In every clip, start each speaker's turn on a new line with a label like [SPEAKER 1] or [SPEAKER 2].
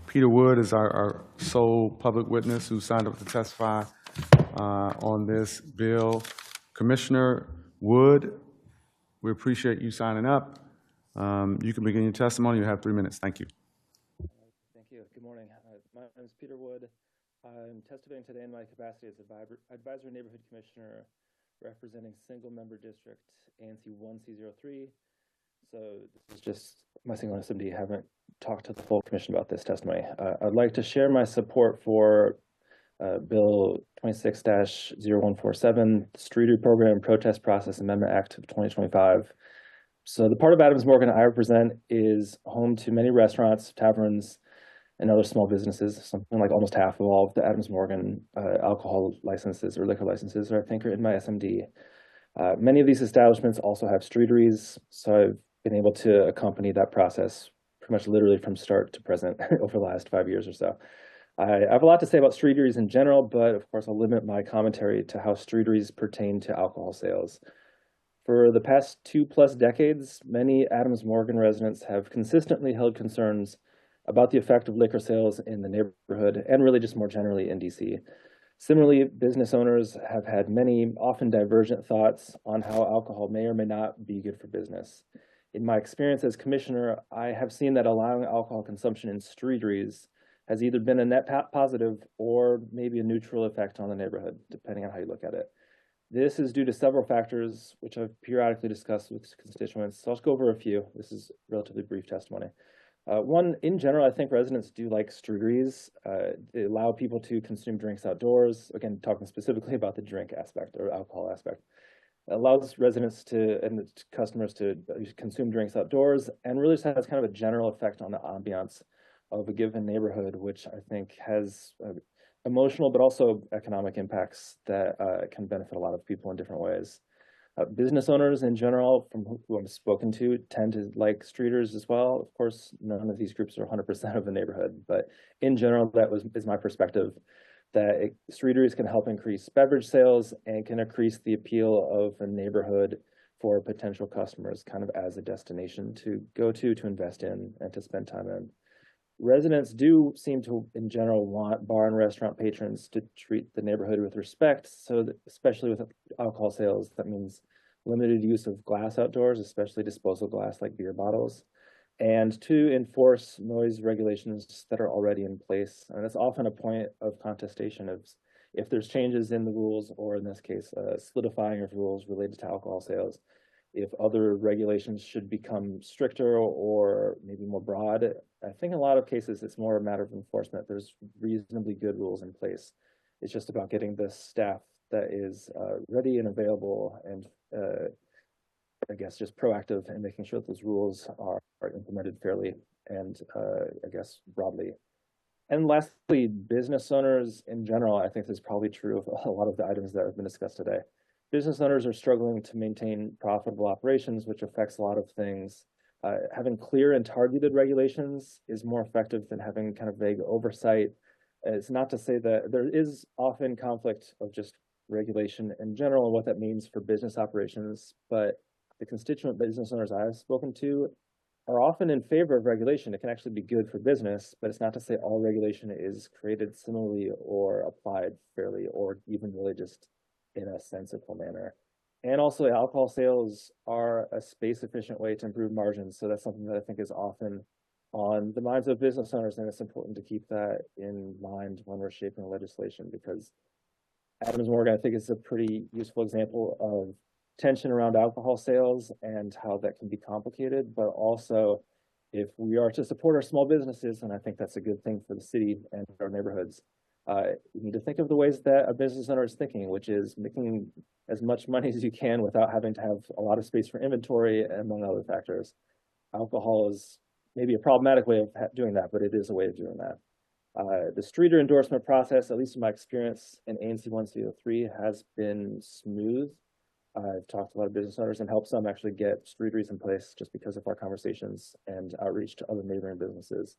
[SPEAKER 1] Peter Wood is our sole public witness who signed up to testify on this bill. Commissioner Wood, we appreciate you signing up. You can begin your testimony. You have 3 minutes. Thank you.
[SPEAKER 2] Thank you. Good morning. My name is Peter Wood. I'm testifying today in my capacity as Advisory Neighborhood Commissioner representing single-member district ANC 1C03. So this is just my single SMD. Haven't talked to the full commission about this testimony. I'd like to share my support for Bill 26-0147, Streetery Program Protest Process Amendment Act of 2025. So the part of Adams Morgan I represent is home to many restaurants, taverns, and other small businesses. Something like almost half of all of the Adams Morgan alcohol licenses or liquor licenses are, I think, are in my SMD. Many of these establishments also have streeteries, so I've been able to accompany that process pretty much literally from start to present over the last 5 years or so. I have a lot to say about streeteries in general, but of course I'll limit my commentary to how streeteries pertain to alcohol sales. For the past 2+ decades, many Adams Morgan residents have consistently held concerns about the effect of liquor sales in the neighborhood and really just more generally in DC. Similarly, business owners have had many, often divergent thoughts on how alcohol may or may not be good for business. In my experience as commissioner, I have seen that allowing alcohol consumption in streeteries has either been a net positive or maybe a neutral effect on the neighborhood, depending on how you look at it. This is due to several factors, which I've periodically discussed with constituents. So I'll just go over a few. This is relatively brief testimony. One, in general, I think residents do like streeteries. They allow people to consume drinks outdoors. Again, talking specifically about the drink aspect or alcohol aspect. It allows residents and customers to consume drinks outdoors and really just has kind of a general effect on the ambiance of a given neighborhood, which I think has emotional but also economic impacts that can benefit a lot of people in different ways. Business owners in general, from who I've spoken to, tend to like streeters as well. Of course, none of these groups are 100% of the neighborhood, but in general, is my perspective that streeteries can help increase beverage sales and can increase the appeal of a neighborhood for potential customers, kind of as a destination to go to invest in, and to spend time in. Residents do seem to, in general, want bar and restaurant patrons to treat the neighborhood with respect. So that, especially with alcohol sales, that means limited use of glass outdoors, especially disposal glass like beer bottles, and to enforce noise regulations that are already in place. And that's often a point of contestation of if there's changes in the rules, or in this case, solidifying of rules related to alcohol sales, if other regulations should become stricter or maybe more broad. I think in a lot of cases, it's more a matter of enforcement. There's reasonably good rules in place. It's just about getting the staff that is ready and available and I guess just proactive in making sure that those rules are implemented fairly and I guess broadly. And lastly, business owners in general, I think this is probably true of a lot of the items that have been discussed today. Business owners are struggling to maintain profitable operations, which affects a lot of things. Having clear and targeted regulations is more effective than having kind of vague oversight. It's not to say that there is often conflict of just regulation in general and what that means for business operations, but the constituent business owners I've spoken to are often in favor of regulation. It can actually be good for business, but it's not to say all regulation is created similarly or applied fairly or even really just in a sensible manner. And also alcohol sales are a space-efficient way to improve margins. So that's something that I think is often on the minds of business owners, and it's important to keep that in mind when we're shaping legislation, because Adams Morgan, I think, is a pretty useful example of tension around alcohol sales and how that can be complicated. But also, if we are to support our small businesses, and I think that's a good thing for the city and our neighborhoods, you need to think of the ways that a business owner is thinking, which is making as much money as you can without having to have a lot of space for inventory, among other factors. Alcohol is maybe a problematic way of doing that, but it is a way of doing that. The streeter endorsement process, at least in my experience in ANC 1C03, has been smooth. I've talked to a lot of business owners and helped some actually get streeteries in place just because of our conversations and outreach to other neighboring businesses.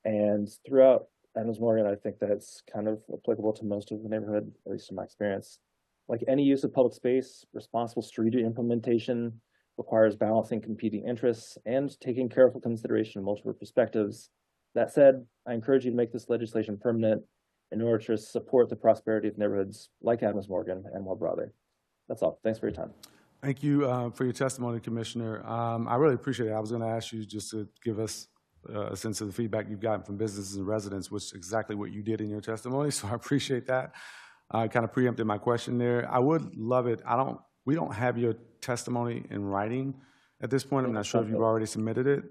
[SPEAKER 2] And throughout Adams Morgan, I think that's kind of applicable to most of the neighborhood, at least in my experience. Like any use of public space, responsible streeter implementation requires balancing competing interests and taking careful consideration of multiple perspectives. That said, I encourage you to make this legislation permanent in order to support the prosperity of neighborhoods like Adams Morgan and more broadly. That's all. Thanks for your time.
[SPEAKER 1] Thank you for your testimony, Commissioner. I really appreciate it. I was going to ask you just to give us a sense of the feedback you've gotten from businesses and residents, which is exactly what you did in your testimony, so I appreciate that. I kind of preempted my question there. I would love it. We don't have your testimony in writing at this point. I'm not sure if you've already submitted it.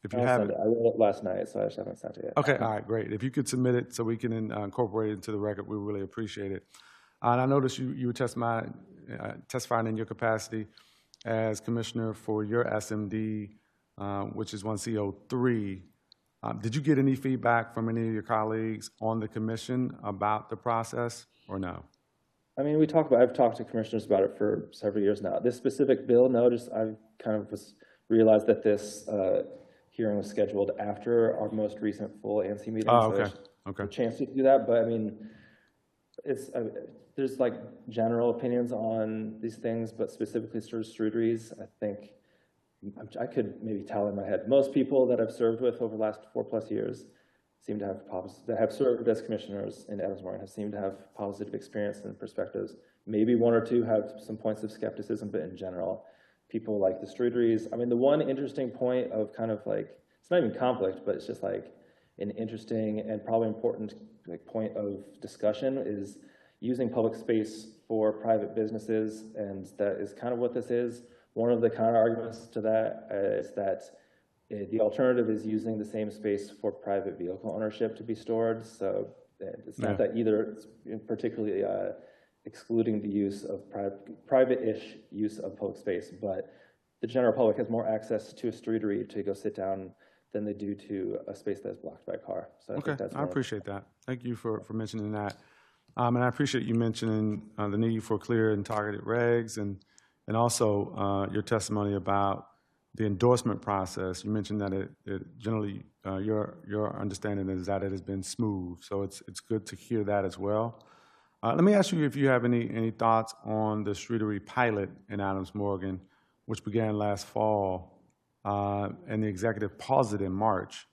[SPEAKER 1] If you haven't,
[SPEAKER 2] I wrote it last night, so I just haven't sent it yet.
[SPEAKER 1] okay, all right, great. If you could submit it so we can incorporate it into the record, we really appreciate it. And I noticed you were testifying in your capacity as commissioner for your SMD, which is 1CO3. Did you get any feedback from any of your colleagues on the commission about the process or no?
[SPEAKER 2] I mean, I've talked to commissioners about it for several years now. This specific bill, I've kind of realized that this hearing was scheduled after our most recent full ANC meeting.
[SPEAKER 1] Oh, okay,
[SPEAKER 2] So
[SPEAKER 1] okay.
[SPEAKER 2] a chance to do that, but I mean, there's like general opinions on these things, but specifically Struderies, I think I could maybe tell in my head. Most people that I've served with over the last 4+ years seem to have that have served as commissioners in Adams Morgan have seemed to have positive experience and perspectives. Maybe one or two have some points of skepticism, but in general, people like the Struderies. I mean, the one interesting point of kind of like, it's not even conflict, but it's just like an interesting and probably important point of discussion is using public space for private businesses, and that is kind of what this is. One of the counter arguments to that is that the alternative is using the same space for private vehicle ownership to be stored. So it's not that either it's particularly excluding the use of private-ish use of public space, but the general public has more access to a Strudery to go sit down than they do to a space that's blocked by a car. So
[SPEAKER 1] Okay, I appreciate that. Thank you for mentioning that. And I appreciate you mentioning the need for clear and targeted regs and also your testimony about the endorsement process. You mentioned that it generally, your understanding is that it has been smooth. So it's good to hear that as well. Let me ask you if you have any thoughts on the Strudery pilot in Adams Morgan, which began last fall, and the executive paused it in March.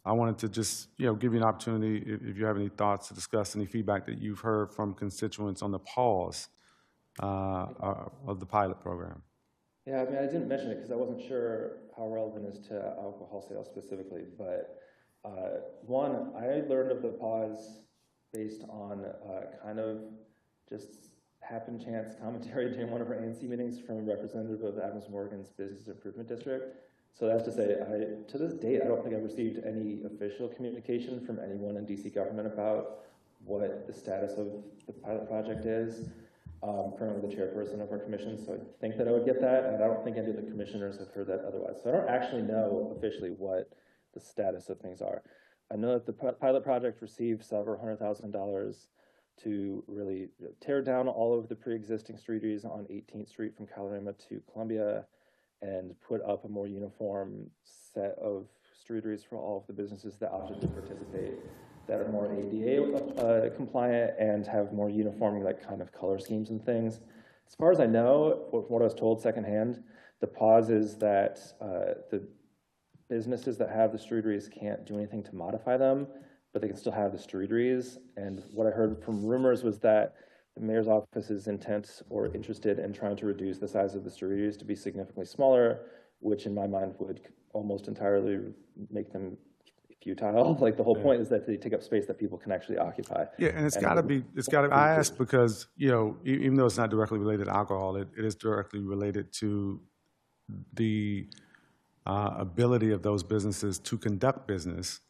[SPEAKER 1] I wanted to just give you an opportunity if you have any thoughts to discuss any feedback that you've heard from constituents on the pause of the pilot program.
[SPEAKER 2] Yeah, I mean, I didn't mention it because I wasn't sure how relevant it is to alcohol sales specifically, but one, I learned of the pause based on kind of just happen chance commentary during one of our ANC meetings from a representative of Adams Morgan's Business Improvement District. So that's to say, to this date, I don't think I've received any official communication from anyone in DC government about what the status of the pilot project is. Currently the chairperson of our commission, so I think that I would get that, and I don't think any of the commissioners have heard that otherwise. So I don't actually know officially what the status of things are. I know that the pilot project received several $100,000 to really tear down all of the pre-existing Struderies on 18th Street from Calorama to Columbia and put up a more uniform set of Struderies for all of the businesses that opted to participate that are more ADA compliant and have more uniform kind of color schemes and things. As far as I know, from what I was told secondhand, the pause is that the businesses that have the Struderies can't do anything to modify them, but they can still have the Struderies. And what I heard from rumors was that the mayor's office is intent or interested in trying to reduce the size of the Struderies to be significantly smaller, which in my mind would almost entirely make them futile. Like the whole point is that they take up space that people can actually occupy.
[SPEAKER 1] Yeah, and it's got to be, I asked because, even though it's not directly related to alcohol, it is directly related to the ability of those businesses to conduct business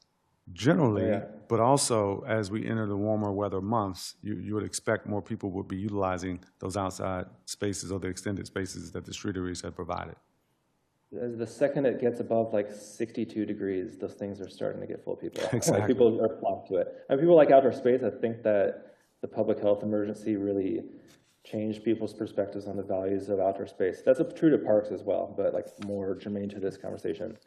[SPEAKER 1] generally, but also as we enter the warmer weather months, you would expect more people would be utilizing those outside spaces or the extended spaces that the Struderies have provided.
[SPEAKER 2] The second it gets above like 62 degrees, those things are starting to get full of people.
[SPEAKER 1] Exactly.
[SPEAKER 2] Like people are flocked to it. And people like outdoor space. I think that the public health emergency really changed people's perspectives on the values of outdoor space. That's true to parks as well, but like more germane to this conversation.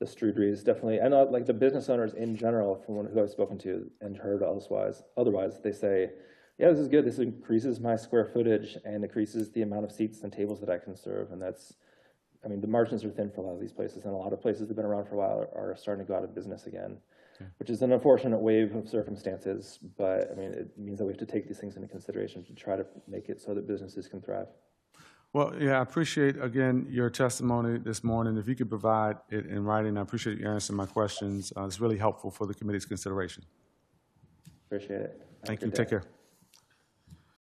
[SPEAKER 2] The Struderies definitely, and like the business owners in general, from who I've spoken to and heard otherwise, they say, yeah, this is good. This increases my square footage and increases the amount of seats and tables that I can serve, and that's I mean, the margins are thin for a lot of these places, and a lot of places that have been around for a while are starting to go out of business again, which is an unfortunate wave of circumstances, but I mean, it means that we have to take these things into consideration to try to make it so that businesses can thrive.
[SPEAKER 1] Well, yeah, I appreciate, again, your testimony this morning. If you could provide it in writing, I appreciate you answering my questions. It's really helpful for the committee's consideration.
[SPEAKER 2] Appreciate it. Have a
[SPEAKER 1] Thank
[SPEAKER 2] good
[SPEAKER 1] you.
[SPEAKER 2] day.
[SPEAKER 1] Take care.